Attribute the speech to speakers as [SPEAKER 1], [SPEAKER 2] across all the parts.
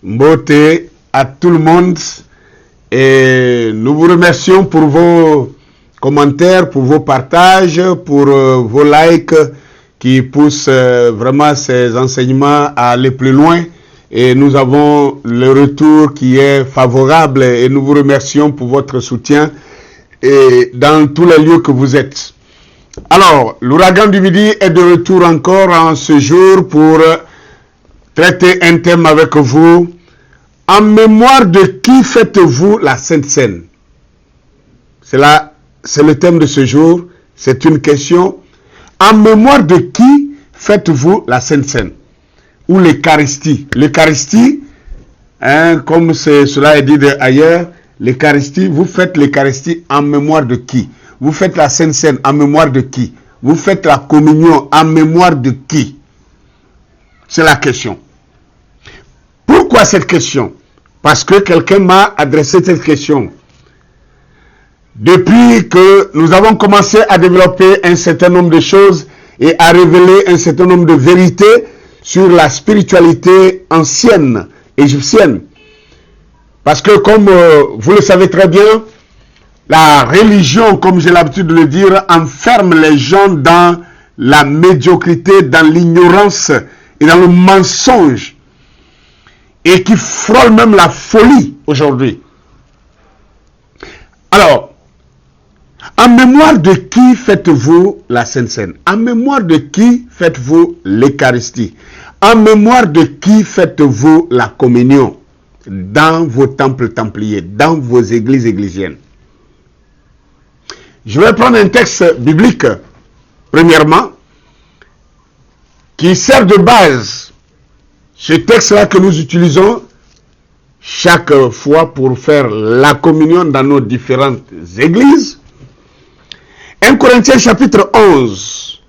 [SPEAKER 1] Beauté à tout le monde et nous vous remercions pour vos commentaires, pour vos partages, pour vos likes qui poussent vraiment ces enseignements à aller plus loin et nous avons le retour qui est favorable et nous vous remercions pour votre soutien et dans tous les lieux que vous êtes. Alors, l'ouragan du midi est de retour encore en ce jour pour traiter un thème avec vous. En mémoire de qui faites-vous la Sainte Seine? C'est le thème de ce jour. C'est une question. En mémoire de qui faites-vous la Sainte Seine? Ou l'Eucharistie. L'Eucharistie, comme cela est dit ailleurs, l'Eucharistie, vous faites l'Eucharistie en mémoire de qui? Vous faites la Sainte Seine en mémoire de qui? Vous faites la communion en mémoire de qui? C'est la question. Pourquoi cette question? Parce que quelqu'un m'a adressé cette question. Depuis que nous avons commencé à développer un certain nombre de choses et à révéler un certain nombre de vérités sur la spiritualité ancienne, égyptienne. Parce que comme vous le savez très bien, la religion, comme j'ai l'habitude de le dire, enferme les gens dans la médiocrité, dans l'ignorance et dans le mensonge. Et qui frôle même la folie aujourd'hui. Alors, en mémoire de qui faites-vous la Sainte Seine? En mémoire de qui faites-vous l'Eucharistie? En mémoire de qui faites-vous la communion? Dans vos temples templiers, dans vos églises églisiennes. Je vais prendre un texte biblique, premièrement, qui sert de base. Ce texte-là que nous utilisons chaque fois pour faire la communion dans nos différentes églises. 1 Corinthiens chapitre 11.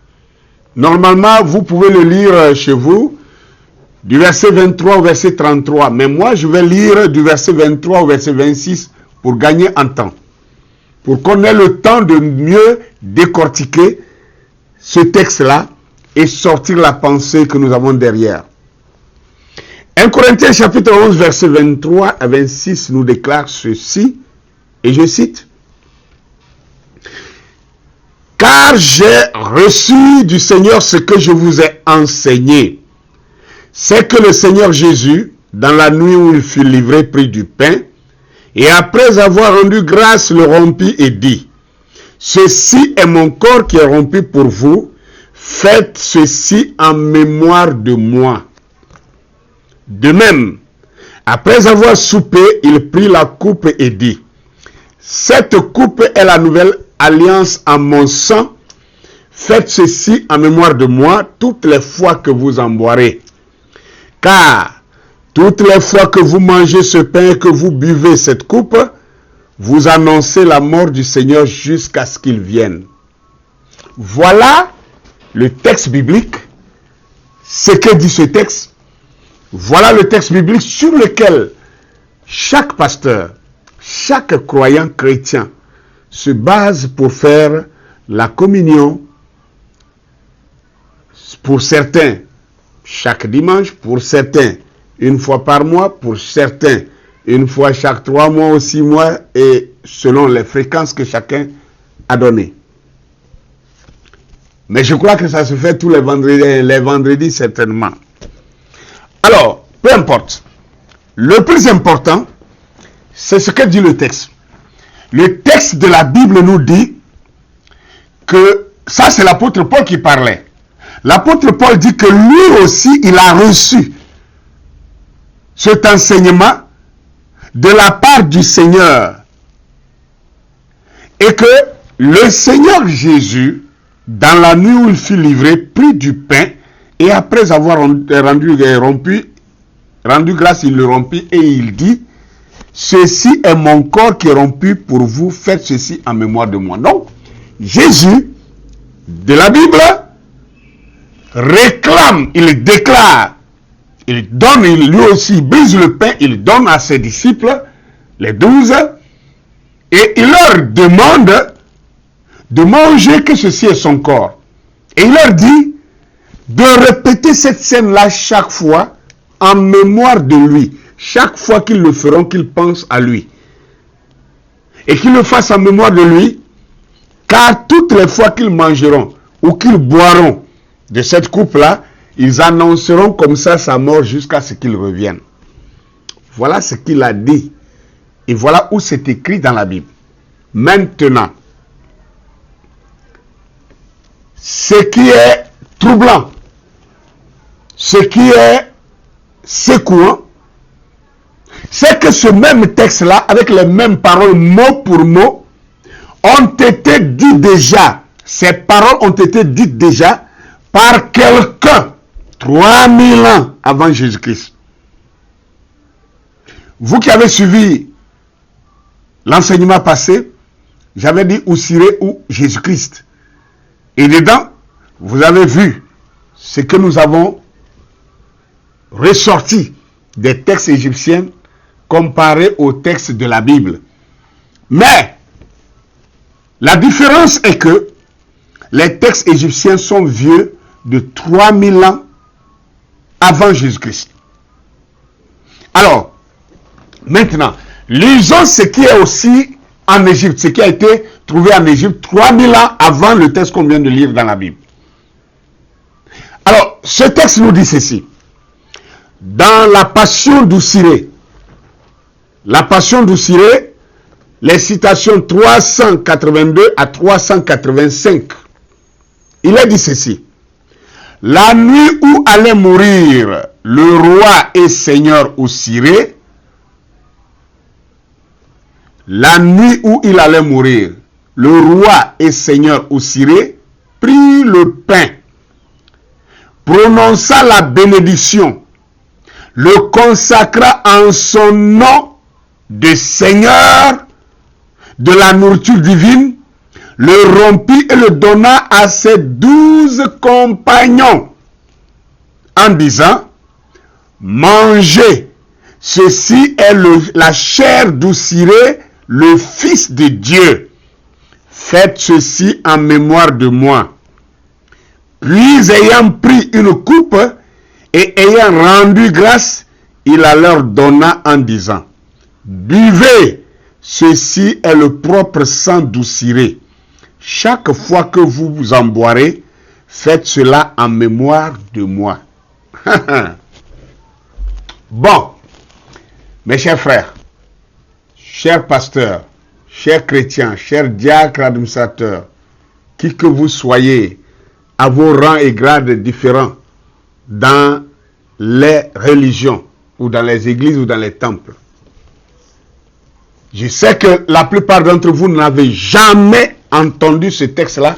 [SPEAKER 1] Normalement, vous pouvez le lire chez vous, du verset 23 au verset 33. Mais moi, je vais lire du verset 23 au verset 26 pour gagner en temps. Pour qu'on ait le temps de mieux décortiquer ce texte-là et sortir la pensée que nous avons derrière. 1 Corinthiens chapitre 11 verset 23 à 26 nous déclare ceci, et je cite: « Car j'ai reçu du Seigneur ce que je vous ai enseigné. C'est que le Seigneur Jésus, dans la nuit où il fut livré, prit du pain, et après avoir rendu grâce, le rompit et dit, « Ceci est mon corps qui est rompu pour vous, faites ceci en mémoire de moi. » De même, après avoir soupé, il prit la coupe et dit, « Cette coupe est la nouvelle alliance en mon sang. Faites ceci en mémoire de moi toutes les fois que vous en boirez. Car toutes les fois que vous mangez ce pain et que vous buvez cette coupe, vous annoncez la mort du Seigneur jusqu'à ce qu'il vienne. » Voilà le texte biblique. Ce que dit ce texte. Voilà le texte biblique sur lequel chaque pasteur, chaque croyant chrétien se base pour faire la communion. Pour certains, chaque dimanche, pour certains, une fois par mois, pour certains, une fois chaque 3 mois ou 6 mois, et selon les fréquences que chacun a données. Mais je crois que ça se fait tous les vendredis certainement. Alors, peu importe. Le plus important, c'est ce que dit le texte. Le texte de la Bible nous dit que, ça c'est l'apôtre Paul qui parlait. L'apôtre Paul dit que lui aussi, il a reçu cet enseignement de la part du Seigneur. Et que le Seigneur Jésus, dans la nuit où il fut livré, prit du pain, et après avoir rendu grâce, il le rompit et il dit, « Ceci est mon corps qui est rompu pour vous, faites ceci en mémoire de moi. » Donc, Jésus, de la Bible, réclame, il déclare, il donne, lui aussi brise le pain, il donne à ses disciples, les 12, et il leur demande de manger que ceci est son corps. Et il leur dit de répéter cette scène-là chaque fois en mémoire de lui. chaque fois qu'ils le feront, qu'ils pensent à lui. Et qu'ils le fassent en mémoire de lui, car toutes les fois qu'ils mangeront ou qu'ils boiront de cette coupe-là, ils annonceront comme ça sa mort jusqu'à ce qu'il revienne. Voilà ce qu'il a dit. Et voilà où c'est écrit dans la Bible. Maintenant, ce qui est troublant, ce qui est secouant, c'est que ce même texte-là, avec les mêmes paroles mot pour mot, ont été dites déjà. Ces paroles ont été dites déjà par quelqu'un 3000 ans avant Jésus-Christ. Vous qui avez suivi l'enseignement passé, j'avais dit Oussiré ou Jésus-Christ. Et dedans, vous avez vu ce que nous avons ressorti des textes égyptiens comparés aux textes de la Bible. Mais, la différence est que les textes égyptiens sont vieux de 3000 ans avant Jésus-Christ. Alors, maintenant, lisons ce qui est aussi en Égypte, ce qui a été trouvé en Égypte 3000 ans avant le texte qu'on vient de lire dans la Bible. Alors, ce texte nous dit ceci. Dans la Passion d'Oussiré, les citations 382 à 385, il est dit ceci. La nuit où allait mourir le roi et seigneur Oussiré, la nuit où il allait mourir, le roi et seigneur Oussiré prit le pain, prononça la bénédiction, le consacra en son nom de Seigneur de la nourriture divine, le rompit et le donna à ses 12 compagnons en disant, mangez, ceci est la chair d'Oussiré, le Fils de Dieu. Faites ceci en mémoire de moi. Puis ayant pris une coupe et ayant rendu grâce, il la leur donna en disant, buvez, ceci est le propre sang d'Oussiré. Chaque fois que vous vous en boirez, faites cela en mémoire de moi. Bon, mes chers frères, chers pasteurs, chers chrétiens, chers diacres administrateurs, qui que vous soyez, à vos rangs et grades différents dans les religions, ou dans les églises, ou dans les temples. Je sais que la plupart d'entre vous n'avez jamais entendu ce texte-là,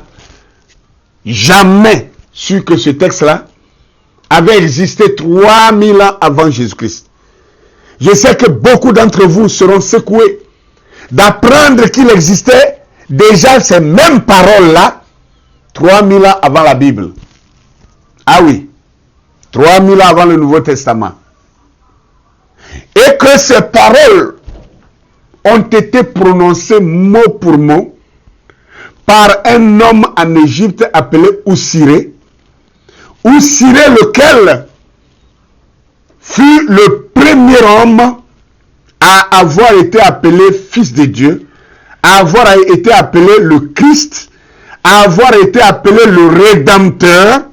[SPEAKER 1] jamais su que ce texte-là avait existé 3000 ans avant Jésus-Christ. Je sais que beaucoup d'entre vous seront secoués d'apprendre qu'il existait déjà ces mêmes paroles-là 3000 ans avant la Bible. Ah oui, 3000 ans avant le Nouveau Testament. Et que ces paroles ont été prononcées mot pour mot par un homme en Égypte appelé Oussiré. Oussiré lequel fut le premier homme à avoir été appelé Fils de Dieu, à avoir été appelé le Christ, à avoir été appelé le Rédempteur,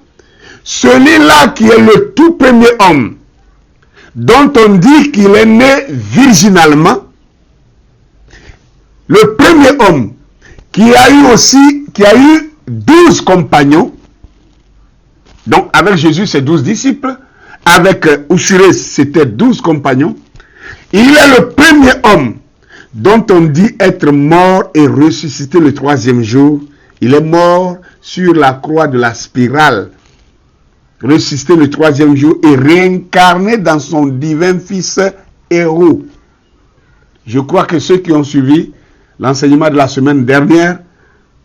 [SPEAKER 1] celui-là qui est le tout premier homme, dont on dit qu'il est né virginalement, le premier homme qui a eu 12 compagnons, donc avec Jésus c'est 12 disciples, avec Oussiré c'était 12 compagnons, il est le premier homme dont on dit être mort et ressuscité le 3e jour. Il est mort sur la croix de la spirale, ressuscité le 3e jour et réincarné dans son divin Fils héros. Je crois que ceux qui ont suivi l'enseignement de la semaine dernière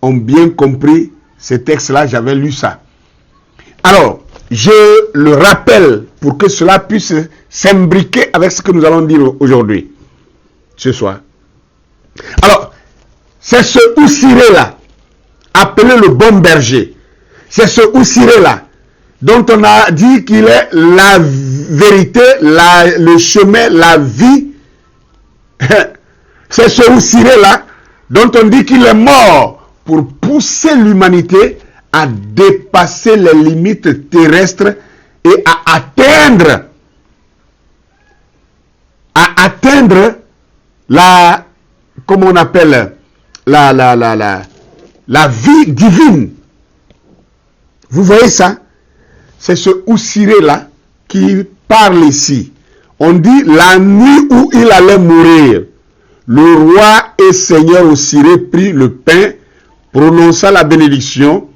[SPEAKER 1] ont bien compris ce texte-là, j'avais lu ça. Alors, je le rappelle pour que cela puisse s'imbriquer avec ce que nous allons dire aujourd'hui, ce soir. Alors, c'est ce Oussiré-là, appelé le bon berger. C'est ce Oussiré-là dont on a dit qu'il est la vérité, le chemin, la vie. C'est ce Ousiré-là dont on dit qu'il est mort pour pousser l'humanité à dépasser les limites terrestres et à atteindre la, comment on appelle, la vie divine. Vous voyez ça? C'est ce Ousiré-là qui parle ici. On dit la nuit où il allait mourir, le roi et seigneur Ousiré prit le pain, prononça la bénédiction,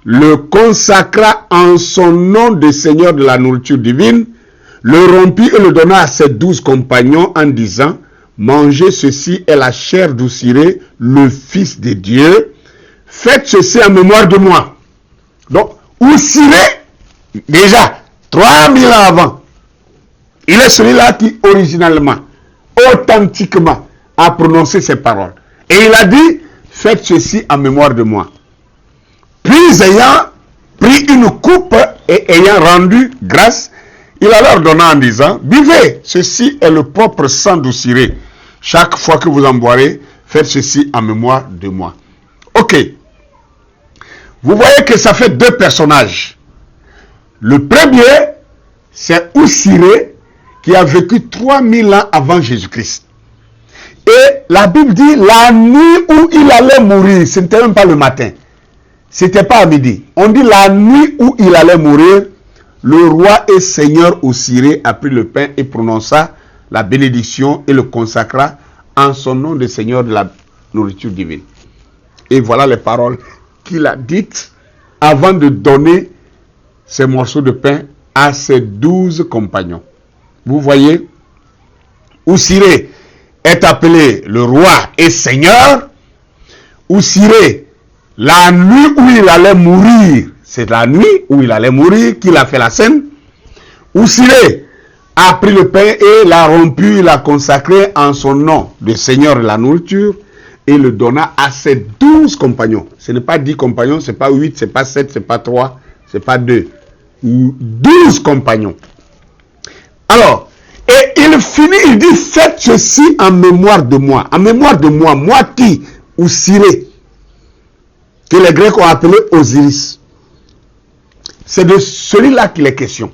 [SPEAKER 1] le consacra en son nom de seigneur de la nourriture divine, le rompit et le donna à ses 12 compagnons en disant, mangez ceci est la chair d'Ousiré, le fils de Dieu, faites ceci en mémoire de moi. Donc, Ousiré, déjà, 3000 ans avant, il est celui-là qui, originalement, authentiquement, a prononcé ces paroles. Et il a dit, faites ceci en mémoire de moi. Puis, ayant pris une coupe et ayant rendu grâce, il a leur donné en disant, buvez, ceci est le propre sang d'Ousiré. Chaque fois que vous en boirez, faites ceci en mémoire de moi. Ok. Vous voyez que ça fait deux personnages. Le premier, c'est Ousiré qui a vécu 3000 ans avant Jésus-Christ. Et la Bible dit, la nuit où il allait mourir, ce n'était même pas le matin. Ce n'était pas à midi. On dit la nuit où il allait mourir, le roi et seigneur Ousiré a pris le pain et prononça la bénédiction et le consacra en son nom de seigneur de la nourriture divine. Et voilà les paroles qu'il a dites avant de donner ces morceaux de pain à ses 12 compagnons. Vous voyez, Ousiré est appelé le roi et seigneur. Ousiré, la nuit où il allait mourir, c'est la nuit où il allait mourir qu'il a fait la scène. Ousiré a pris le pain et l'a rompu, il l'a consacré en son nom de seigneur de la nourriture et le donna à ses 12 compagnons. Ce n'est pas 10 compagnons, ce n'est pas 8, ce n'est pas 7, ce n'est pas 3, ce n'est pas 2. 12 compagnons. Alors, et il finit, il dit, faites ceci en mémoire de moi. En mémoire de moi, moi qui, Ousiré, que les Grecs ont appelé Osiris. C'est de celui-là qu'il est question.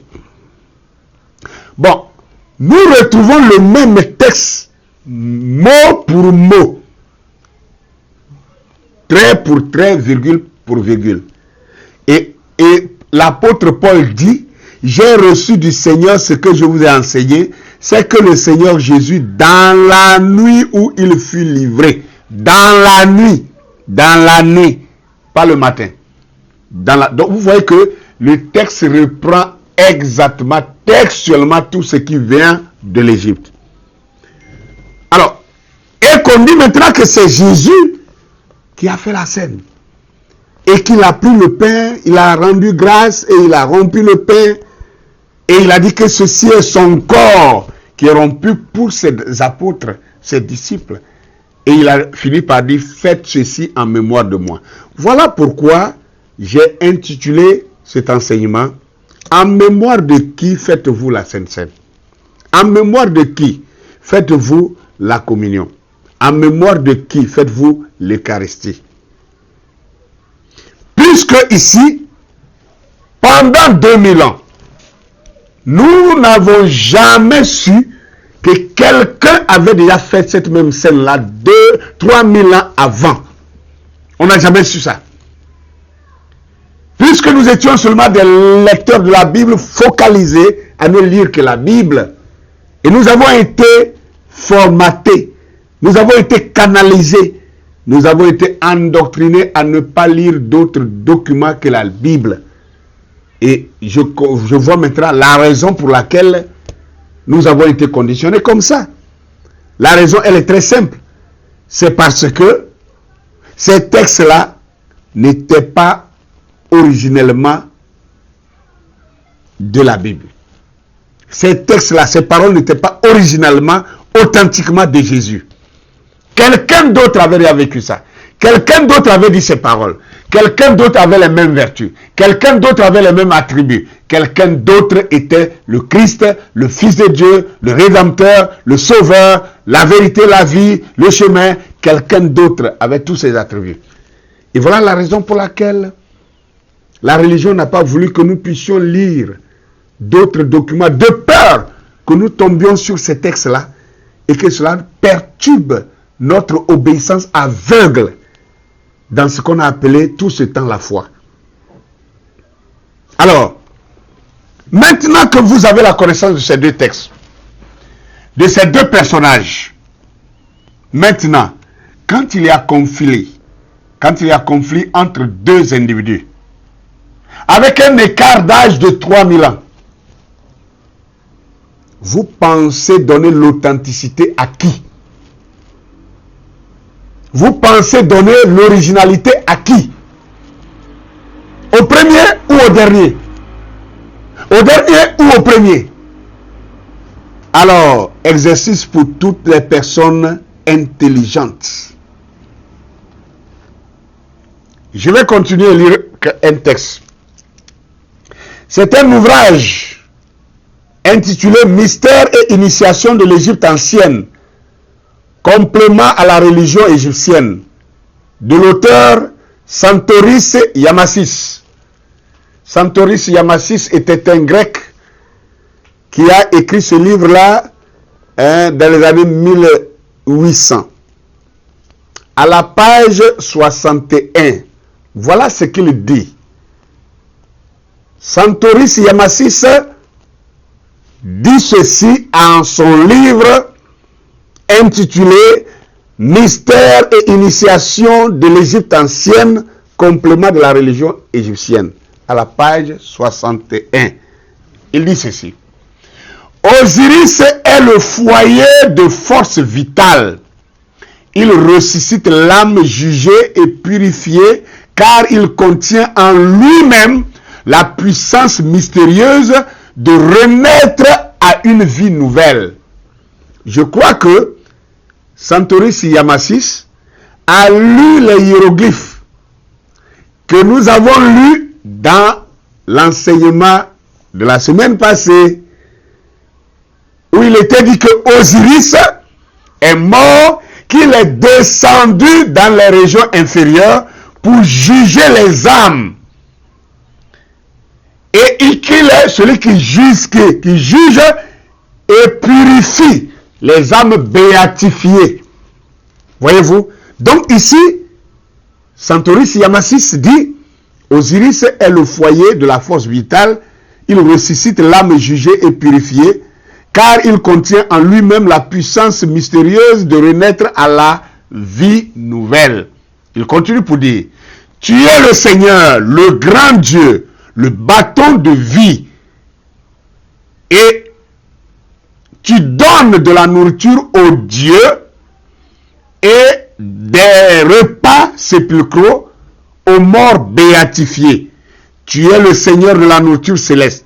[SPEAKER 1] Bon, nous retrouvons le même texte, mot pour mot, trait pour trait, virgule pour virgule. Et l'apôtre Paul dit, j'ai reçu du Seigneur ce que je vous ai enseigné, c'est que le Seigneur Jésus, dans la nuit où il fut livré, dans la nuit, pas le matin. Donc vous voyez que le texte reprend exactement, textuellement tout ce qui vient de l'Égypte. Alors, et qu'on dit maintenant que c'est Jésus qui a fait la scène. Et qu'il a pris le pain, il a rendu grâce et il a rompu le pain. Et il a dit que ceci est son corps qui est rompu pour ses apôtres, ses disciples. Et il a fini par dire, faites ceci en mémoire de moi. Voilà pourquoi j'ai intitulé cet enseignement, en mémoire de qui faites-vous la Sainte Seine? En mémoire de qui faites-vous la communion? En mémoire de qui faites-vous l'Eucharistie? Puisque ici, pendant 2000 ans, nous n'avons jamais su que quelqu'un avait déjà fait cette même scène-là 3000 ans avant. On n'a jamais su ça. Puisque nous étions seulement des lecteurs de la Bible focalisés à ne lire que la Bible. Et nous avons été formatés, nous avons été canalisés, nous avons été endoctrinés à ne pas lire d'autres documents que la Bible. Et je vois maintenant la raison pour laquelle nous avons été conditionnés comme ça. La raison, elle est très simple. C'est parce que ces textes-là n'étaient pas originellement de la Bible. Ces textes-là, ces paroles n'étaient pas originellement, authentiquement de Jésus. Quelqu'un d'autre avait vécu ça. Quelqu'un d'autre avait dit ces paroles. Quelqu'un d'autre avait les mêmes vertus. Quelqu'un d'autre avait les mêmes attributs. Quelqu'un d'autre était le Christ, le Fils de Dieu, le Rédempteur, le Sauveur, la vérité, la vie, le chemin. Quelqu'un d'autre avait tous ces attributs. Et voilà la raison pour laquelle la religion n'a pas voulu que nous puissions lire d'autres documents, de peur que nous tombions sur ces textes-là et que cela perturbe notre obéissance aveugle dans ce qu'on a appelé tout ce temps la foi. Alors, maintenant que vous avez la connaissance de ces deux textes, de ces deux personnages, maintenant, quand il y a conflit entre deux individus, avec un écart d'âge de 3000 ans, vous pensez donner l'authenticité à qui? Vous pensez donner l'originalité à qui? Au premier ou au dernier? Au dernier ou au premier? Alors, exercice pour toutes les personnes intelligentes. Je vais continuer à lire un texte. C'est un ouvrage intitulé Mystère et initiation de l'Égypte ancienne, complément à la religion égyptienne, de l'auteur Santoris Yamassis. Santoris Yamassis était un grec qui a écrit ce livre-là dans les années 1800. À la page 61, voilà ce qu'il dit. Santoris Yamassis dit ceci en son livre intitulé Mystère et initiation de l'Égypte ancienne, complément de la religion égyptienne, à la page 61. Il dit ceci. Osiris est le foyer de force vitale. Il ressuscite l'âme jugée et purifiée, car il contient en lui-même la puissance mystérieuse de renaître à une vie nouvelle. Je crois que Santoris Yamassis a lu les hiéroglyphes que nous avons lus dans l'enseignement de la semaine passée, où il était dit que Osiris est mort, qu'il est descendu dans les régions inférieures pour juger les âmes. Et qu'il est celui qui juge et purifie les âmes béatifiées. Voyez-vous? Donc ici, Santoris Yamassis dit, Osiris est le foyer de la force vitale, il ressuscite l'âme jugée et purifiée, car il contient en lui-même la puissance mystérieuse de renaître à la vie nouvelle. Il continue pour dire, tu es le Seigneur, le grand Dieu, le bâton de vie, et tu donnes de la nourriture aux dieux et des repas sépulcraux aux morts béatifiés. Tu es le Seigneur de la nourriture céleste.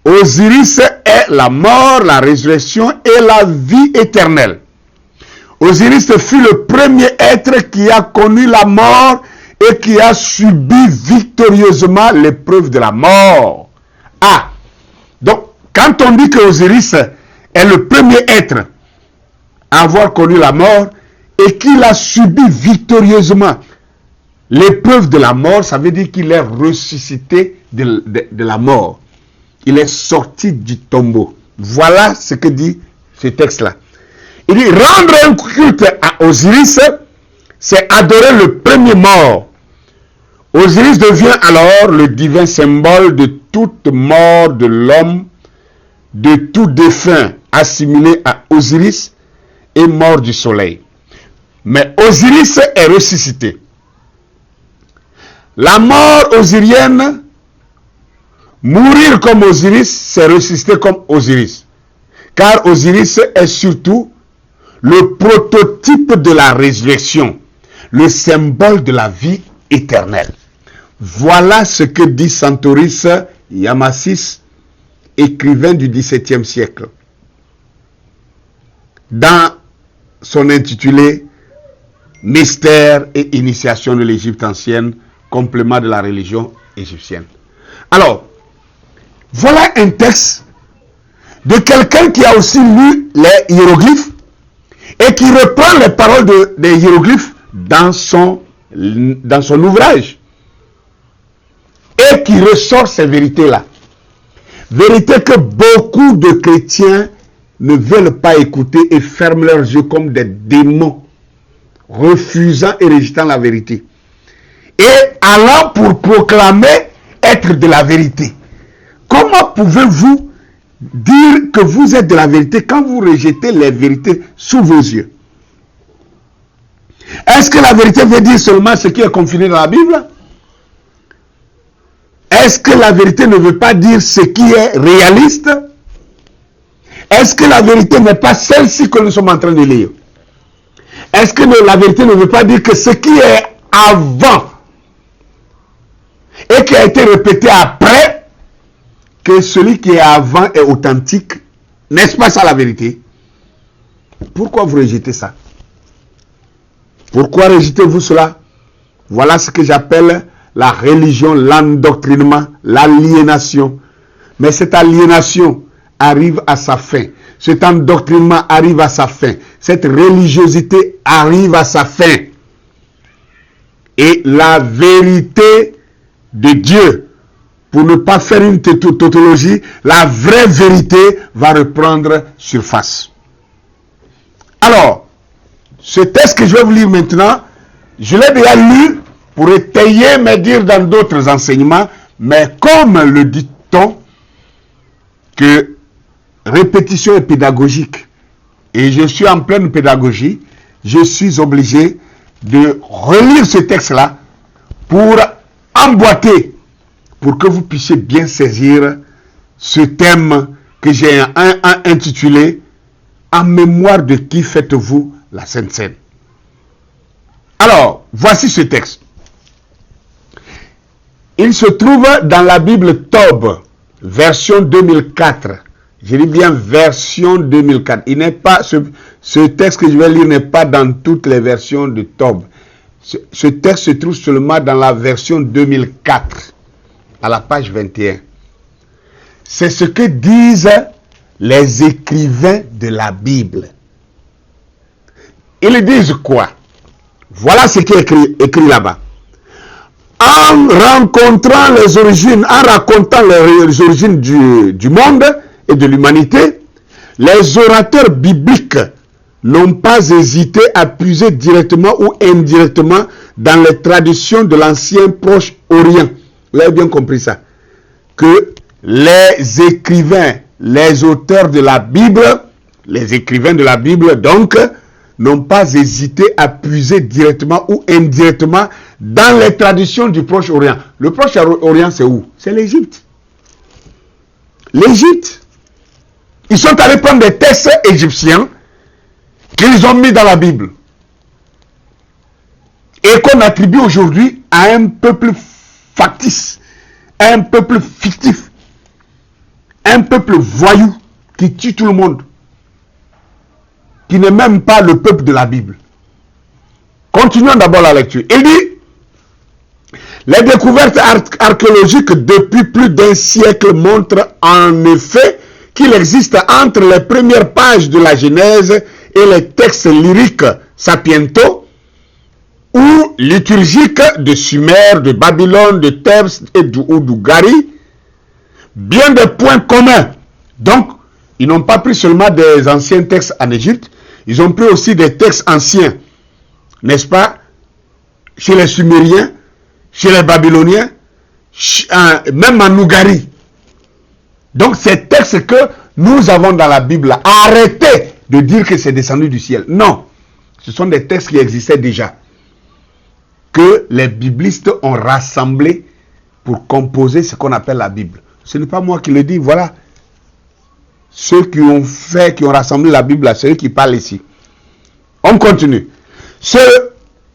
[SPEAKER 1] Osiris est la mort, la résurrection et la vie éternelle. Osiris fut le premier être qui a connu la mort et qui a subi victorieusement l'épreuve de la mort. Ah, donc quand on dit que Osiris est le premier être à avoir connu la mort et qu'il a subi victorieusement l'épreuve de la mort, ça veut dire qu'il est ressuscité de la mort. Il est sorti du tombeau. Voilà ce que dit ce texte-là. Il dit, rendre un culte à Osiris, c'est adorer le premier mort. Osiris devient alors le divin symbole de toute mort de l'homme, de tout défunt assimilé à Osiris et mort du soleil. Mais Osiris est ressuscité. La mort osirienne, mourir comme Osiris, c'est ressusciter comme Osiris. Car Osiris est surtout le prototype de la résurrection, le symbole de la vie éternelle. Voilà ce que dit Santoris Yamassis, écrivain du XVIIe siècle, dans son intitulé Mystère et initiation de l'Égypte ancienne, complément de la religion égyptienne. Alors, voilà un texte de quelqu'un qui a aussi lu les hiéroglyphes et qui reprend les paroles des hiéroglyphes dans son ouvrage et qui ressort ces vérités-là. Vérité que beaucoup de chrétiens ne veulent pas écouter et ferment leurs yeux comme des démons, refusant et rejetant la vérité. Et allant pour proclamer être de la vérité. Comment pouvez-vous dire que vous êtes de la vérité quand vous rejetez les vérités sous vos yeux? Est-ce que la vérité veut dire seulement ce qui est confiné dans la Bible? Est-ce que la vérité ne veut pas dire ce qui est réaliste? Est-ce que la vérité n'est pas celle-ci que nous sommes en train de lire? Est-ce que la vérité ne veut pas dire que ce qui est avant et qui a été répété après, que celui qui est avant est authentique? N'est-ce pas ça la vérité? Pourquoi vous rejetez ça? Pourquoi rejetez-vous cela? Voilà ce que j'appelle la religion, l'endoctrinement, l'aliénation. Mais cette aliénation arrive à sa fin. Cet endoctrinement arrive à sa fin. Cette religiosité arrive à sa fin. Et la vérité de Dieu, pour ne pas faire une tautologie, la vraie vérité va reprendre surface. Alors, ce texte que je vais vous lire maintenant, je l'ai déjà lu pour étayer mes dires dans d'autres enseignements, mais comme le dit-on, que répétition est pédagogique, et je suis en pleine pédagogie, je suis obligé de relire ce texte-là pour emboîter, pour que vous puissiez bien saisir ce thème que j'ai intitulé « En mémoire de qui faites-vous la Sainte Seine ?» Alors, voici ce texte. Il se trouve dans la Bible Tob, version 2004. Je dis bien version 2004. Il n'est pas, ce texte que je vais lire n'est pas dans toutes les versions de Tob. Ce texte se trouve seulement dans la version 2004, à la page 21. C'est ce que disent les écrivains de la Bible. Ils disent quoi? Voilà ce qui est écrit là-bas. En rencontrant les origines, en racontant les origines du monde et de l'humanité, les orateurs bibliques n'ont pas hésité à puiser directement ou indirectement dans les traditions de l'ancien Proche-Orient. Vous avez bien compris ça. Que les écrivains, les auteurs de la Bible, les écrivains de la Bible donc, n'ont pas hésité à puiser directement ou indirectement dans les traditions du Proche-Orient. Le Proche-Orient, c'est où? C'est l'Égypte. L'Égypte. Ils sont allés prendre des textes égyptiens qu'ils ont mis dans la Bible et qu'on attribue aujourd'hui à un peuple factice, un peuple fictif, un peuple voyou qui tue tout le monde, qui n'est même pas le peuple de la Bible. Continuons d'abord la lecture. Il dit, les découvertes archéologiques depuis plus d'un siècle montrent en effet qu'il existe entre les premières pages de la Genèse et les textes lyriques sapientaux ou liturgiques de Sumer, de Babylone, de Thèbes et d'Oudoughari, bien des points communs. Donc, ils n'ont pas pris seulement des anciens textes en Égypte, ils ont pris aussi des textes anciens, n'est-ce pas, chez les Sumériens, chez les Babyloniens, même en Oudoughari. Donc, ces textes que nous avons dans la Bible, arrêtez de dire que c'est descendu du ciel. Non, ce sont des textes qui existaient déjà, que les biblistes ont rassemblés pour composer ce qu'on appelle la Bible. Ce n'est pas moi qui le dis, voilà. Ceux qui ont rassemblé la Bible, c'est eux qui parlent ici. On continue. Ce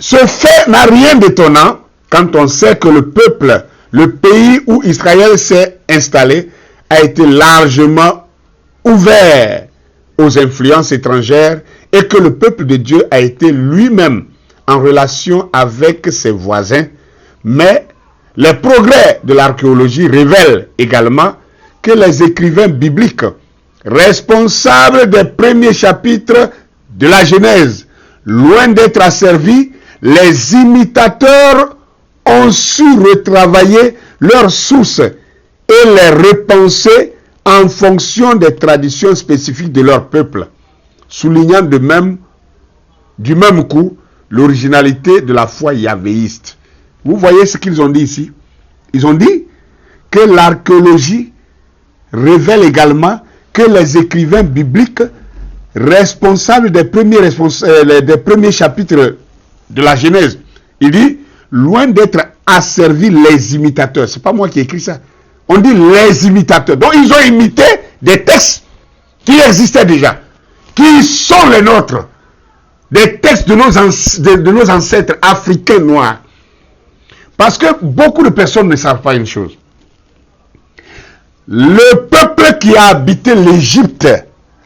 [SPEAKER 1] fait n'a rien d'étonnant quand on sait que le peuple, le pays où Israël s'est installé, a été largement ouvert aux influences étrangères et que le peuple de Dieu a été lui-même en relation avec ses voisins, Mais les progrès de l'archéologie révèlent également que les écrivains bibliques, responsables des premiers chapitres de la Genèse, loin d'être asservis, les imitateurs ont su retravailler leurs sources et les repenser en fonction des traditions spécifiques de leur peuple, soulignant du même coup l'originalité de la foi yahvéiste. Vous voyez ce qu'ils ont dit ici? Ils ont dit que l'archéologie révèle également que les écrivains bibliques responsables des premiers chapitres de la Genèse, il dit, loin d'être asservis les imitateurs. C'est pas moi qui ai écrit ça. On dit les imitateurs. Donc ils ont imité des textes qui existaient déjà, qui sont les nôtres, des textes de nos ancêtres africains noirs. Parce que beaucoup de personnes ne savent pas une chose. Le peuple qui a habité l'Égypte,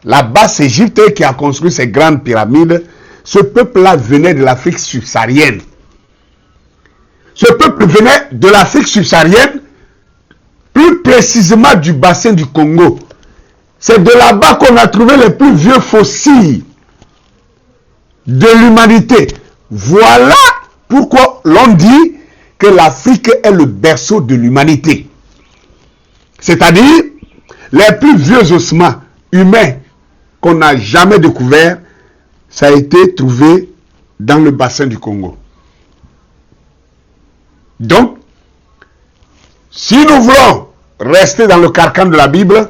[SPEAKER 1] la basse Égypte, qui a construit ces grandes pyramides, ce peuple-là venait de l'Afrique subsaharienne. Ce peuple venait de l'Afrique subsaharienne, plus précisément du bassin du Congo. C'est de là-bas qu'on a trouvé les plus vieux fossiles de l'humanité. Voilà pourquoi l'on dit que l'Afrique est le berceau de l'humanité. C'est-à-dire, les plus vieux ossements humains qu'on n'a jamais découverts, ça a été trouvé dans le bassin du Congo. Donc, si nous voulons rester dans le carcan de la Bible,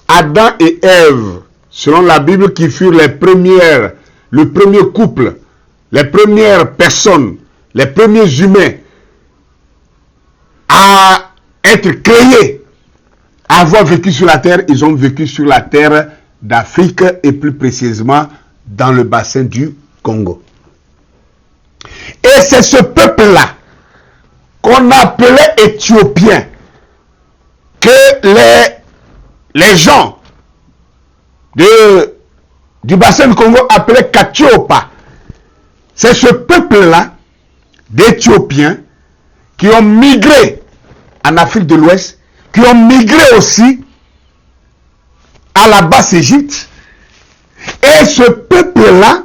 [SPEAKER 1] Adam et Ève, selon la Bible, qui furent le premier couple, les premières personnes, les premiers humains à être créés, à avoir vécu sur la terre, ils ont vécu sur la terre d'Afrique et plus précisément dans le bassin du Congo. Et c'est ce peuple-là qu'on appelait Éthiopiens, que les gens du bassin du Congo appelaient Katiopa. C'est ce peuple-là d'Éthiopiens qui ont migré en Afrique de l'Ouest, qui ont migré aussi à la basse Égypte. Et ce peuple-là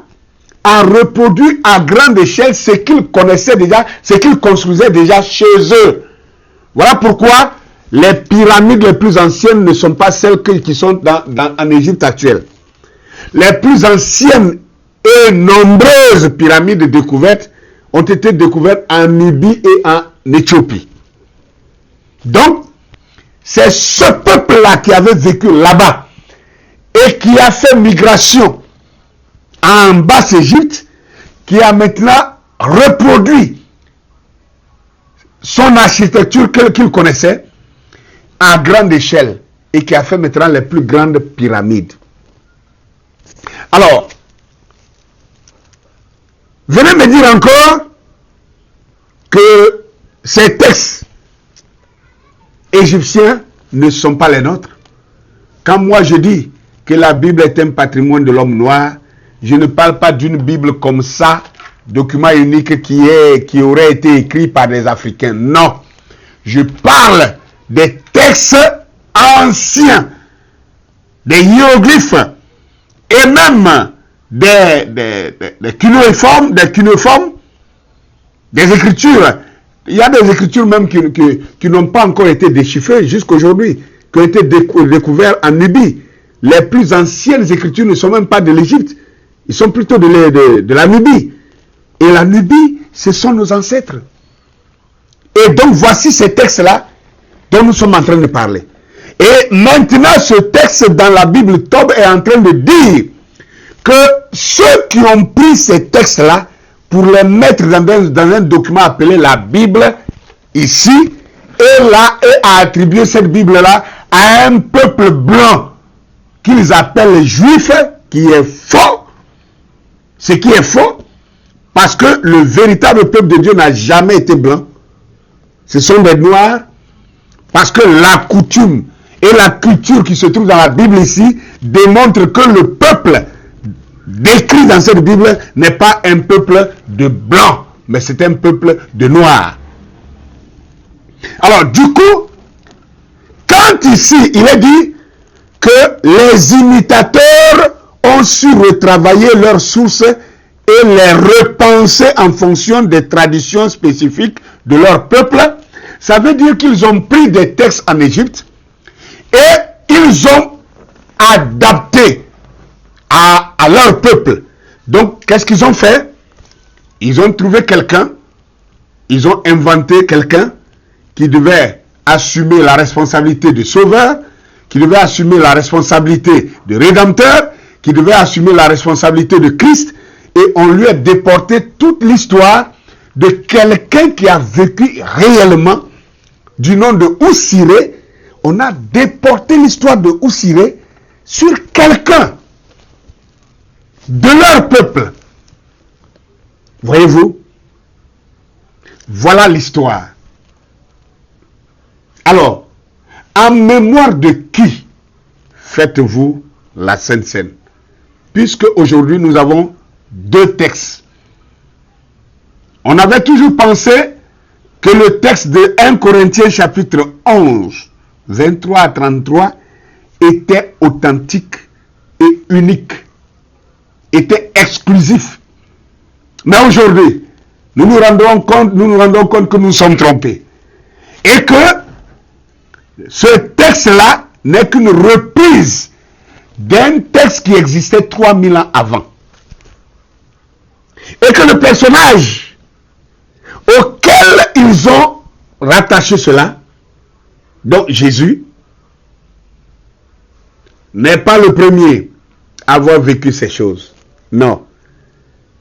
[SPEAKER 1] a reproduit à grande échelle ce qu'ils connaissaient déjà, ce qu'ils construisaient déjà chez eux. Voilà pourquoi les pyramides les plus anciennes ne sont pas celles qui sont en Égypte actuelle. Les plus anciennes et nombreuses pyramides découvertes ont été découvertes en Nubie et en Éthiopie. Donc, c'est ce peuple-là qui avait vécu là-bas et qui a fait migration en Basse-Égypte, qui a maintenant reproduit son architecture qu'il connaissait à grande échelle et qui a fait maintenant les plus grandes pyramides. Alors, venez me dire encore que ces textes égyptiens ne sont pas les nôtres. Quand moi je dis que la Bible est un patrimoine de l'homme noir, je ne parle pas d'une Bible comme ça, document unique qui aurait été écrit par des Africains. Non. Je parle des textes anciens, des hiéroglyphes et même des cunéiformes, des écritures. Il y a des écritures même qui n'ont pas encore été déchiffrées jusqu'à aujourd'hui, qui ont été découvertes en Nubie. Les plus anciennes écritures ne sont même pas de l'Égypte, ils sont plutôt de la Nubie. Et la Nubie, ce sont nos ancêtres. Et donc voici ces textes-là dont nous sommes en train de parler. Et maintenant, ce texte dans la Bible Tob est en train de dire que ceux qui ont pris ces textes-là pour les mettre dans un document appelé la Bible, ici, et a attribué cette Bible-là à un peuple blanc qu'ils appellent les Juifs, qui est faux. Ce qui est faux, parce que le véritable peuple de Dieu n'a jamais été blanc. Ce sont des Noirs, parce que la coutume et la culture qui se trouve dans la Bible ici démontrent que le peuple décrit dans cette Bible n'est pas un peuple de blanc, mais c'est un peuple de noirs. Alors, du coup, quand ici, il est dit que les imitateurs ont su retravailler leurs sources et les repenser en fonction des traditions spécifiques de leur peuple, ça veut dire qu'ils ont pris des textes en Égypte et ils ont adapté à leur peuple. Donc, qu'est-ce qu'ils ont fait? Ils ont trouvé quelqu'un, ils ont inventé quelqu'un qui devait assumer la responsabilité de sauveur, qui devait assumer la responsabilité de rédempteur, qui devait assumer la responsabilité de Christ, et on lui a déporté toute l'histoire de quelqu'un qui a vécu réellement, du nom de Oussiré. On a déporté l'histoire de Oussiré sur quelqu'un de leur peuple. Voyez-vous? Voilà l'histoire. Alors, en mémoire de qui faites-vous la Sainte Seine? Puisque aujourd'hui nous avons deux textes. On avait toujours pensé que le texte de 1 Corinthiens chapitre 11, 23 à 33 était authentique et unique, était exclusif. Mais aujourd'hui, nous nous rendons compte que nous sommes trompés. Et que ce texte-là n'est qu'une reprise d'un texte qui existait 3000 ans avant. Et que le personnage auquel ils ont rattaché cela, donc Jésus, n'est pas le premier à avoir vécu ces choses. Non.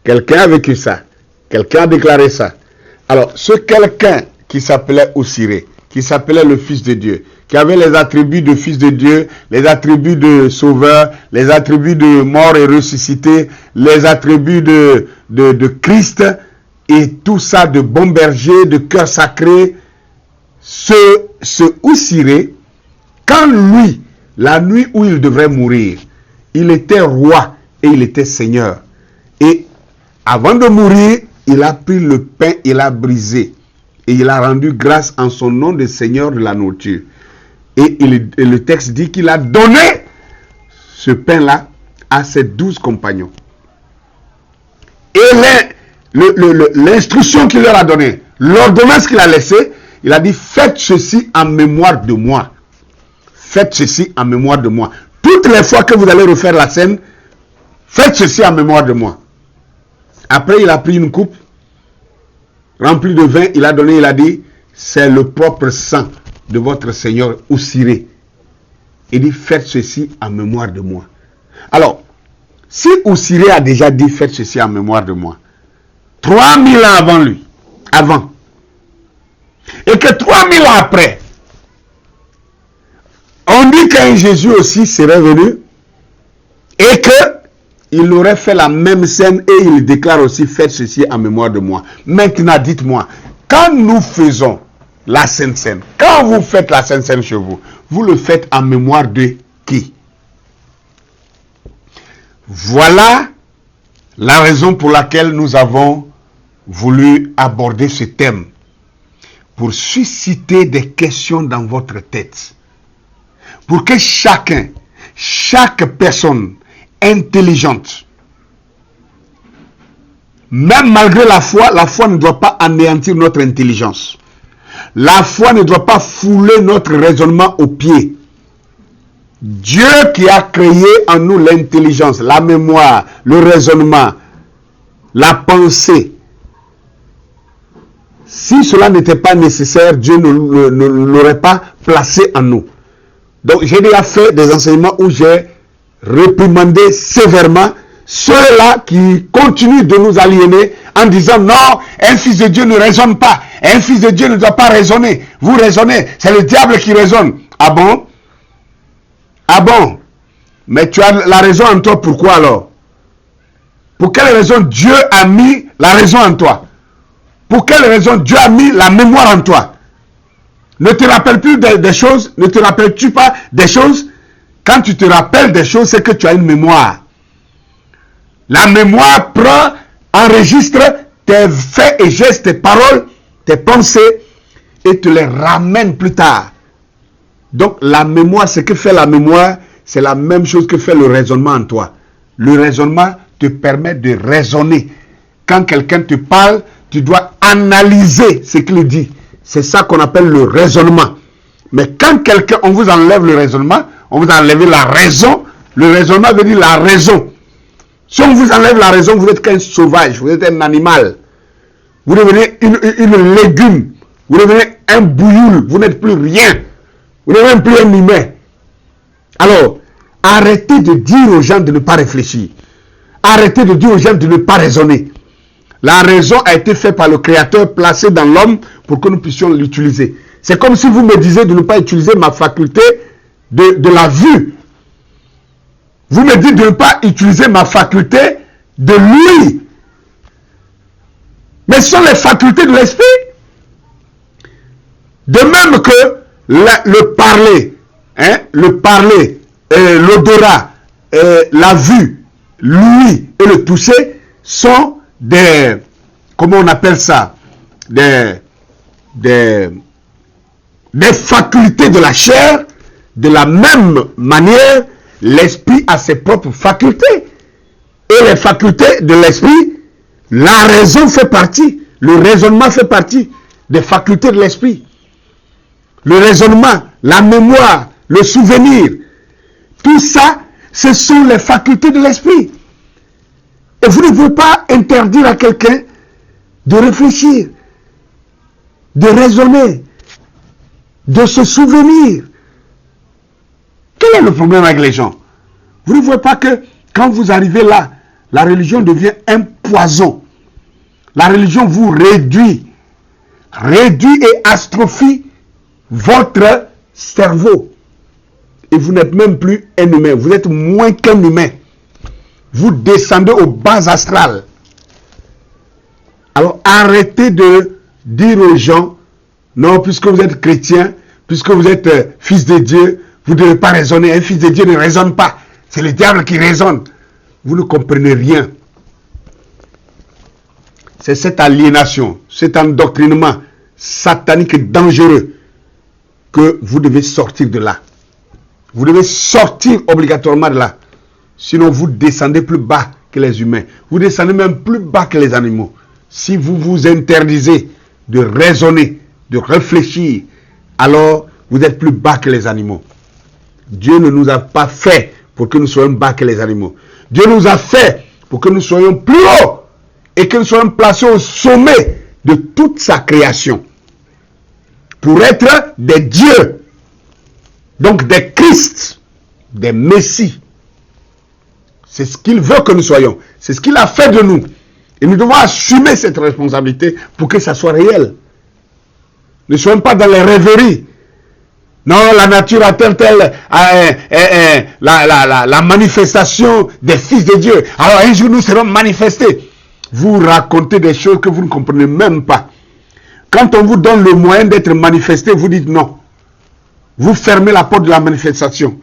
[SPEAKER 1] Quelqu'un a vécu ça. Quelqu'un a déclaré ça. Alors, ce quelqu'un qui s'appelait Oussiré, qui s'appelait le Fils de Dieu, qui avait les attributs de Fils de Dieu, les attributs de Sauveur, les attributs de mort et ressuscité, les attributs de Christ, et tout ça de bon berger, de cœur sacré. Ce Oussiré, quand lui, la nuit où il devrait mourir, il était roi et il était seigneur. Et avant de mourir, il a pris le pain, il a brisé. Et il a rendu grâce en son nom de Seigneur de la nourriture. Et le texte dit qu'il a donné ce pain-là à ses 12 compagnons. Et l'instruction qu'il leur a donnée, l'ordonnance qu'il a laissée, il a dit, faites ceci en mémoire de moi. Faites ceci en mémoire de moi. Toutes les fois que vous allez refaire la scène, faites ceci en mémoire de moi. Après, il a pris une coupe remplie de vin, il a donné, il a dit, c'est le propre sang de votre Seigneur Oussiré. Il dit, faites ceci en mémoire de moi. Alors, si Oussiré a déjà dit, faites ceci en mémoire de moi, 3000 ans avant lui, et que 3000 ans après, on dit qu'un Jésus aussi serait venu, et que il aurait fait la même scène et il déclare aussi, faites ceci en mémoire de moi. Maintenant, dites-moi, quand nous faisons la Sainte Seine, quand vous faites la Sainte Seine chez vous, vous le faites en mémoire de qui? Voilà la raison pour laquelle nous avons voulu aborder ce thème, pour susciter des questions dans votre tête, pour que chaque personne intelligente, même malgré la foi ne doit pas anéantir notre intelligence. La foi ne doit pas fouler notre raisonnement aux pieds. Dieu qui a créé en nous l'intelligence, la mémoire, le raisonnement, la pensée. Si cela n'était pas nécessaire, Dieu ne l'aurait pas placé en nous. Donc j'ai déjà fait des enseignements où j'ai réprimandé sévèrement ceux-là qui continuent de nous aliéner en disant non, un fils de Dieu ne raisonne pas, un fils de Dieu ne doit pas raisonner. Vous raisonnez, c'est le diable qui raisonne. Ah bon? Ah bon? Mais tu as la raison en toi, pourquoi alors? Pour quelle raison Dieu a mis la raison en toi? Pour quelle raison Dieu a mis la mémoire en toi? Ne te rappelles plus des choses? Ne te rappelles-tu pas des choses? Quand tu te rappelles des choses, c'est que tu as une mémoire. La mémoire enregistre tes faits et gestes, tes paroles, tes pensées. et te les ramène plus tard. Donc la mémoire, ce que fait la mémoire, c'est la même chose que fait le raisonnement en toi. Le raisonnement te permet de raisonner. Quand quelqu'un te parle, tu dois analyser ce qu'il dit. C'est ça qu'on appelle le raisonnement. Mais quand quelqu'un, on vous enlève le raisonnement, on vous enlève la raison, le raisonnement veut dire la raison. Si on vous enlève la raison, vous n'êtes qu'un sauvage, vous êtes un animal. Vous devenez une légume, vous devenez un bouilloule, vous n'êtes plus rien. Vous n'êtes même plus un humain. Alors, arrêtez de dire aux gens de ne pas réfléchir. Arrêtez de dire aux gens de ne pas raisonner. La raison a été faite par le Créateur, placée dans l'homme pour que nous puissions l'utiliser. C'est comme si vous me disiez de ne pas utiliser ma faculté de la vue. Vous me dites de ne pas utiliser ma faculté de l'ouïe. Mais ce sont les facultés de l'esprit. De même que le parler, l'odorat, la vue, l'ouïe et le toucher sont des, comment on appelle ça, des facultés de la chair. De la même manière, l'esprit a ses propres facultés. Et les facultés de l'esprit, la raison fait partie, le raisonnement fait partie des facultés de l'esprit. Le raisonnement, la mémoire, le souvenir, tout ça, ce sont les facultés de l'esprit. Et vous ne pouvez pas interdire à quelqu'un de réfléchir, de raisonner, de se souvenir. Quel est le problème avec les gens? Vous ne voyez pas que quand vous arrivez là, la religion devient un poison. La religion vous réduit et astrophie votre cerveau. Et vous n'êtes même plus un humain. Vous êtes moins qu'un humain. Vous descendez aux bases astrales. Alors arrêtez de dire aux gens, non, puisque vous êtes chrétien, puisque vous êtes fils de Dieu, vous ne devez pas raisonner. Un fils de Dieu ne raisonne pas. C'est le diable qui raisonne. Vous ne comprenez rien. C'est cette aliénation, cet endoctrinement satanique et dangereux que vous devez sortir de là. Vous devez sortir obligatoirement de là. Sinon, vous descendez plus bas que les humains. Vous descendez même plus bas que les animaux. Si vous vous interdisez de raisonner, de réfléchir, alors vous êtes plus bas que les animaux. Dieu ne nous a pas fait pour que nous soyons bas que les animaux. Dieu nous a fait pour que nous soyons plus hauts et que nous soyons placés au sommet de toute sa création. Pour être des dieux, donc des Christ, des Messies. C'est ce qu'il veut que nous soyons. C'est ce qu'il a fait de nous. Et nous devons assumer cette responsabilité pour que ça soit réel. Ne soyons pas dans les rêveries. Non, la nature a la manifestation des fils de Dieu. Alors un jour nous serons manifestés. Vous racontez des choses que vous ne comprenez même pas. Quand on vous donne le moyen d'être manifesté, vous dites non. Vous fermez la porte de la manifestation.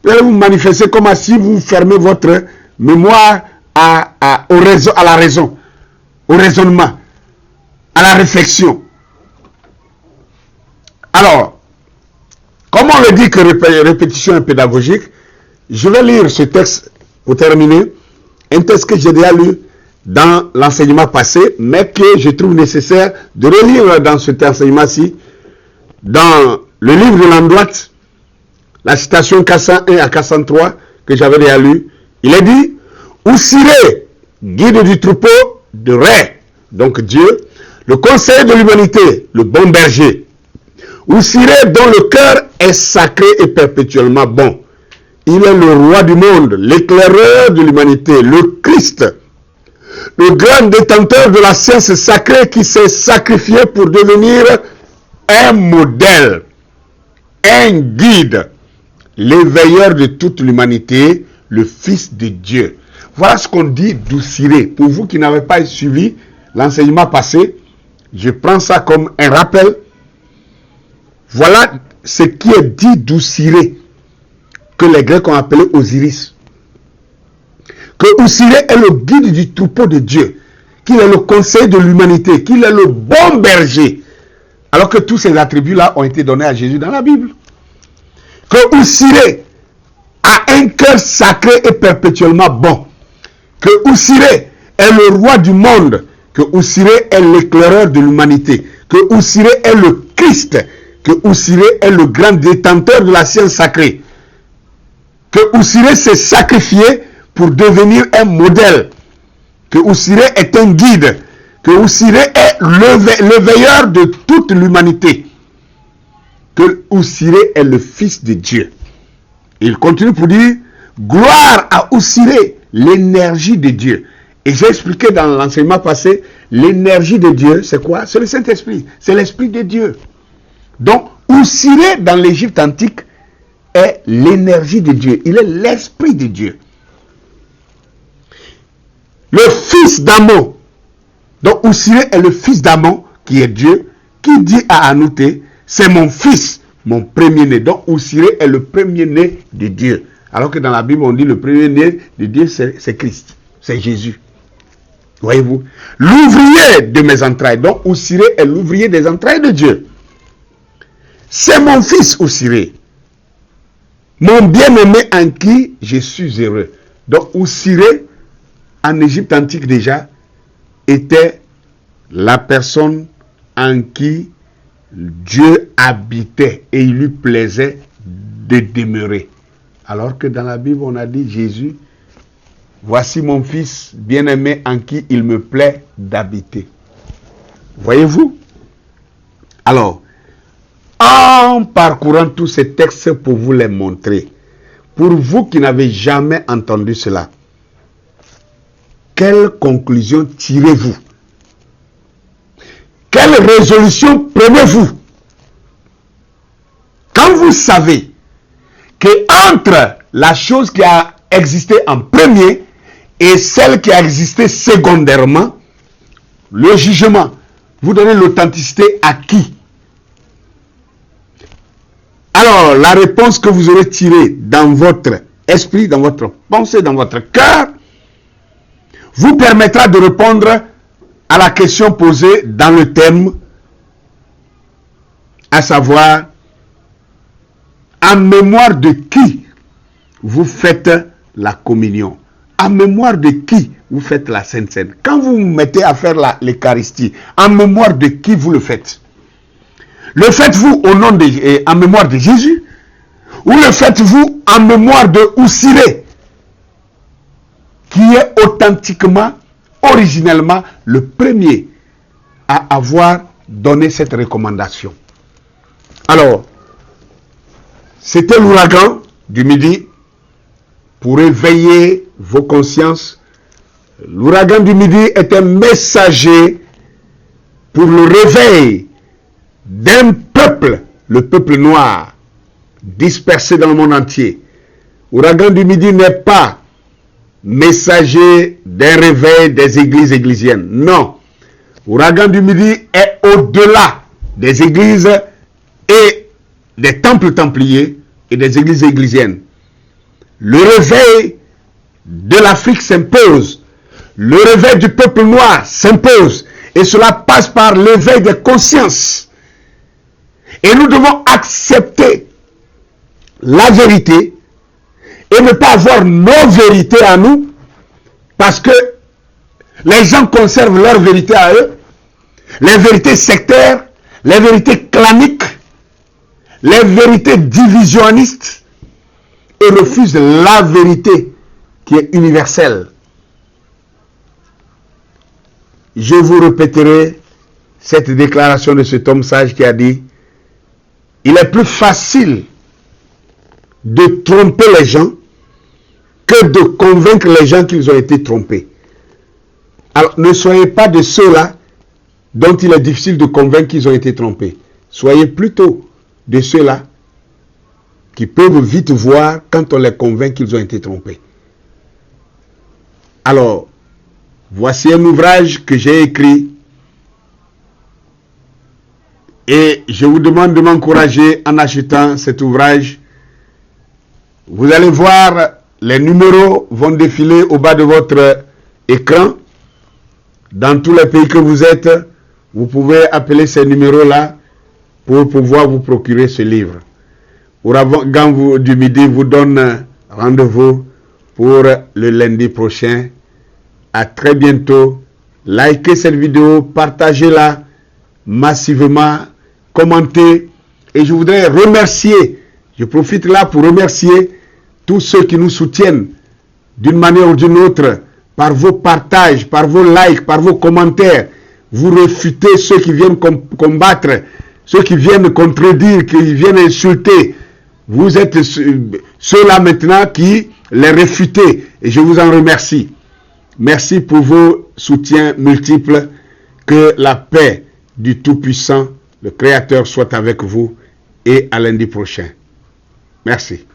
[SPEAKER 1] Vous manifestez comme si vous fermez votre mémoire à la raison, au raisonnement, à la réflexion. Alors, comme on le dit que répétition est pédagogique, je vais lire ce texte pour terminer. Un texte que j'ai déjà lu dans l'enseignement passé, mais que je trouve nécessaire de relire dans cet enseignement-ci, dans le livre de Landouat, la citation 401 à 403 que j'avais déjà lu. Il est dit, Oussiré, guide du troupeau de Ré, donc Dieu, le conseiller de l'humanité, le bon berger, Oussiré dont le cœur est sacré et perpétuellement bon. Il est le roi du monde, l'éclaireur de l'humanité, le Christ, le grand détenteur de la science sacrée qui s'est sacrifié pour devenir un modèle, un guide, l'éveilleur de toute l'humanité, le Fils de Dieu. Voilà ce qu'on dit d'Oussiré. Pour vous qui n'avez pas suivi l'enseignement passé, je prends ça comme un rappel. Voilà ce qui est dit d'Oussiré, que les Grecs ont appelé Osiris. Que Oussiré est le guide du troupeau de Dieu, qu'il est le conseiller de l'humanité, qu'il est le bon berger. Alors que tous ces attributs-là ont été donnés à Jésus dans la Bible. Que Oussiré a un cœur sacré et perpétuellement bon. Que Oussiré est le roi du monde. Que Oussiré est l'éclaireur de l'humanité. Que Oussiré est le Christ. Que Oussiré est le grand détenteur de la science sacrée. Que Oussiré s'est sacrifié pour devenir un modèle. Que Oussiré est un guide. Que Oussiré est le veilleur de toute l'humanité. Que Oussiré est le Fils de Dieu. Il continue pour dire, gloire à Oussiré, l'énergie de Dieu. Et j'ai expliqué dans l'enseignement passé, l'énergie de Dieu, c'est quoi? C'est le Saint-Esprit, c'est l'Esprit de Dieu. Donc, Oussiré dans l'Égypte antique est l'énergie de Dieu. Il est l'Esprit de Dieu. Le fils d'Amon. Donc, Oussiré est le fils d'Amon, qui est Dieu, qui dit à Anouté, c'est mon fils, mon premier-né. Donc, Oussiré est le premier-né de Dieu. Alors que dans la Bible, on dit le premier-né de Dieu, c'est Christ, c'est Jésus. Voyez-vous? L'ouvrier de mes entrailles. Donc, Oussiré est l'ouvrier des entrailles de Dieu. C'est mon fils Oussiré, mon bien-aimé en qui je suis heureux. Donc, Oussiré, en Égypte antique déjà, était la personne en qui Dieu habitait et il lui plaisait de demeurer. Alors que dans la Bible, on a dit Jésus, voici mon fils bien-aimé en qui il me plaît d'habiter. Voyez-vous? Alors, en parcourant tous ces textes pour vous les montrer, pour vous qui n'avez jamais entendu cela, quelle conclusion tirez-vous? Quelle résolution prenez-vous? Quand vous savez que entre la chose qui a existé en premier et celle qui a existé secondairement, le jugement, vous donnez l'authenticité à qui? Alors, la réponse que vous aurez tirée dans votre esprit, dans votre pensée, dans votre cœur, vous permettra de répondre à la question posée dans le thème, à savoir, en mémoire de qui vous faites la communion? En mémoire de qui vous faites la Sainte Seine? Quand vous vous mettez à faire l'Eucharistie, en mémoire de qui vous le faites? Le faites-vous au nom de, en mémoire de Jésus? Ou le faites-vous en mémoire de Oussiré, qui est authentiquement, originellement, le premier à avoir donné cette recommandation? Alors, c'était l'ouragan du midi pour éveiller vos consciences. L'ouragan du midi est un messager pour le réveil d'un peuple, le peuple noir, dispersé dans le monde entier. L'ouragan du midi n'est pas messager d'un réveil des églises églisiennes. Non. L'ouragan du midi est au-delà des églises et des temples templiers et des églises églisiennes. Le réveil de l'Afrique s'impose. Le réveil du peuple noir s'impose. Et cela passe par l'éveil des consciences. Et nous devons accepter la vérité et ne pas avoir nos vérités à nous, parce que les gens conservent leur vérité à eux, les vérités sectaires, les vérités claniques, les vérités divisionnistes, et refusent la vérité qui est universelle. Je vous répéterai cette déclaration de cet homme sage qui a dit: il est plus facile de tromper les gens que de convaincre les gens qu'ils ont été trompés. Alors, ne soyez pas de ceux-là dont il est difficile de convaincre qu'ils ont été trompés. Soyez plutôt de ceux-là qui peuvent vite voir quand on les convainc qu'ils ont été trompés. Alors, voici un ouvrage que j'ai écrit et je vous demande de m'encourager en achetant cet ouvrage. Vous allez voir, les numéros vont défiler au bas de votre écran. Dans tous les pays que vous êtes, vous pouvez appeler ces numéros-là pour pouvoir vous procurer ce livre. Ouragan du Midi vous donne rendez-vous pour le lundi prochain. À très bientôt. Likez cette vidéo, partagez-la massivement, commentez. Et je voudrais remercier, je profite là pour remercier tous ceux qui nous soutiennent d'une manière ou d'une autre, par vos partages, par vos likes, par vos commentaires. Vous réfutez ceux qui viennent combattre, ceux qui viennent contredire, qui viennent insulter. Vous êtes ceux-là maintenant qui les réfutez. Et je vous en remercie. Merci pour vos soutiens multiples. Que la paix du Tout-Puissant, le Créateur, soit avec vous. Et à lundi prochain. Merci.